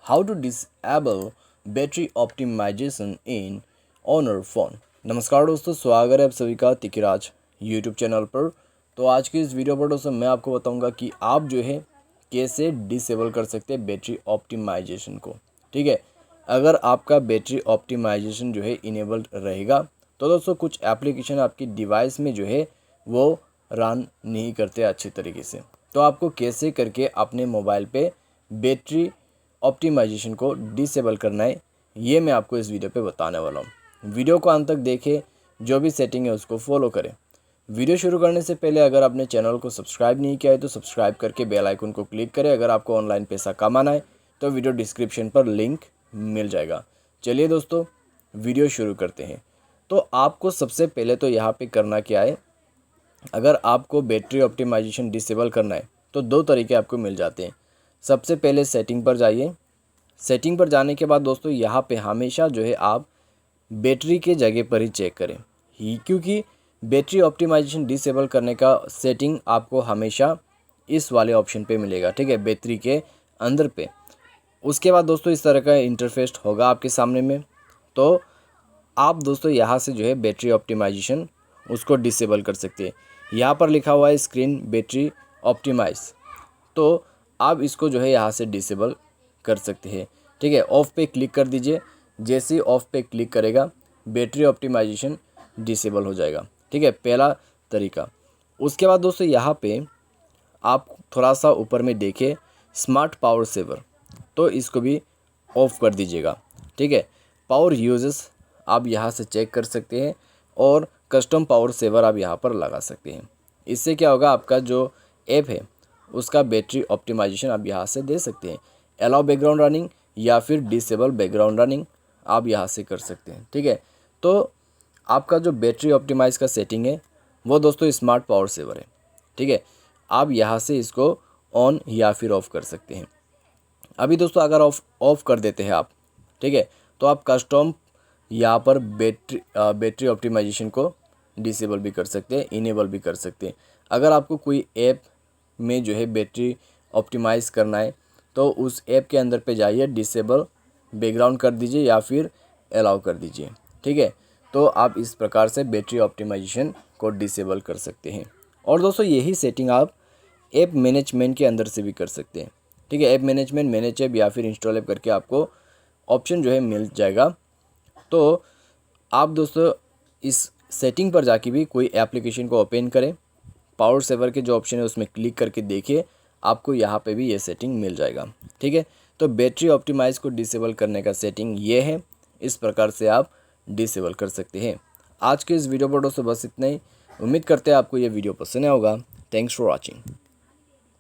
How to disable battery optimisation in Honor phone. नमस्कार दोस्तों, स्वागत है आप सभी का तिकिराज यूट्यूब चैनल पर। तो आज की इस वीडियो पर दोस्तों मैं आपको बताऊंगा कि आप जो है कैसे डिसेबल कर सकते हैं बैटरी ऑप्टिमाइजेशन को। ठीक है, अगर आपका बैटरी ऑप्टिमाइजेशन जो है इनेबल्ड रहेगा तो दोस्तों कुछ एप्लीकेशन आपकी डिवाइस में जो है वो रन नहीं करते अच्छे तरीके से। तो आपको कैसे करके अपने मोबाइल पे बैटरी ऑप्टिमाइजेशन को डिसेबल करना है, ये मैं आपको इस वीडियो पे बताने वाला हूँ। वीडियो को अंत तक देखें, जो भी सेटिंग है उसको फॉलो करें। वीडियो शुरू करने से पहले अगर आपने चैनल को सब्सक्राइब नहीं किया है तो सब्सक्राइब करके बेल आइकन को क्लिक करें। अगर आपको ऑनलाइन पैसा कमाना है तो वीडियो डिस्क्रिप्शन पर लिंक मिल जाएगा। चलिए दोस्तों, वीडियो शुरू करते हैं। तो आपको सबसे पहले तो यहाँ पे करना क्या है, अगर आपको बैटरी ऑप्टिमाइजेशन डिसेबल करना है तो दो तरीके आपको मिल जाते हैं। सबसे पहले सेटिंग पर जाइए। सेटिंग पर जाने के बाद दोस्तों यहाँ पे हमेशा जो है आप बैटरी के जगह पर ही चेक करें क्योंकि बैटरी ऑप्टिमाइजेशन डिसेबल करने का सेटिंग आपको हमेशा इस वाले ऑप्शन पे मिलेगा। ठीक है, बैटरी के अंदर पे। उसके बाद दोस्तों इस तरह का इंटरफेस होगा आपके सामने में। तो आप दोस्तों यहाँ से जो है बैटरी ऑप्टिमाइजेशन उसको डिसेबल कर सकते हैं। यहाँ पर लिखा हुआ है स्क्रीन बैटरी ऑप्टिमाइज, तो आप इसको जो है यहाँ से डिसेबल कर सकते हैं। ठीक है, ऑफ पे क्लिक कर दीजिए। जैसे ही ऑफ पे क्लिक करेगा बैटरी ऑप्टिमाइजेशन डिसेबल हो जाएगा। ठीक है, पहला तरीका। उसके बाद दोस्तों यहाँ पे आप थोड़ा सा ऊपर में देखें स्मार्ट पावर सेवर, तो इसको भी ऑफ कर दीजिएगा। ठीक है, पावर यूजेस आप यहाँ से चेक कर सकते हैं और कस्टम पावर सेवर आप यहाँ पर लगा सकते हैं। इससे क्या होगा, आपका जो ऐप है उसका बैटरी ऑप्टिमाइजेशन आप यहाँ से दे सकते हैं। अलाउ बैकग्राउंड रनिंग या फिर डिसेबल बैकग्राउंड रनिंग आप यहाँ से कर सकते हैं। ठीक है, तो आपका जो बैटरी ऑप्टिमाइज का सेटिंग है वो दोस्तों स्मार्ट पावर सेवर है। ठीक है, आप यहाँ से इसको ऑन या फिर ऑफ़ कर सकते हैं। अभी दोस्तों अगर ऑफ कर देते हैं आप, ठीक है, तो आप कस्टम यहाँ पर बैटरी ऑप्टिमाइजेशन को डिसेबल भी कर सकते हैं, इनेबल भी कर सकते हैं। अगर आपको कोई ऐप में जो है बैटरी ऑप्टिमाइज़ करना है तो उस ऐप के अंदर पे जाइए, डिसेबल बैकग्राउंड कर दीजिए या फिर अलाउ कर दीजिए। ठीक है, तो आप इस प्रकार से बैटरी ऑप्टिमाइजेशन को डिसेबल कर सकते हैं। और दोस्तों यही सेटिंग आप ऐप मैनेजमेंट के अंदर से भी कर सकते हैं। ठीक है, ऐप मैनेजमेंट, मैनेज ऐप या फिर इंस्टॉल ऐप करके आपको ऑप्शन जो है मिल जाएगा। तो आप दोस्तों इस सेटिंग पर जाके भी कोई एप्लीकेशन को ओपन करें, पावर सेवर के जो ऑप्शन है उसमें क्लिक करके देखिए, आपको यहाँ पे भी ये सेटिंग मिल जाएगा। ठीक है, तो बैटरी ऑप्टिमाइज को डिसेबल करने का सेटिंग ये है। इस प्रकार से आप डिसेबल कर सकते हैं। आज के इस वीडियो पर दोस्तों बस इतना ही। उम्मीद करते हैं आपको ये वीडियो पसंद आया होगा। Thanks for watching.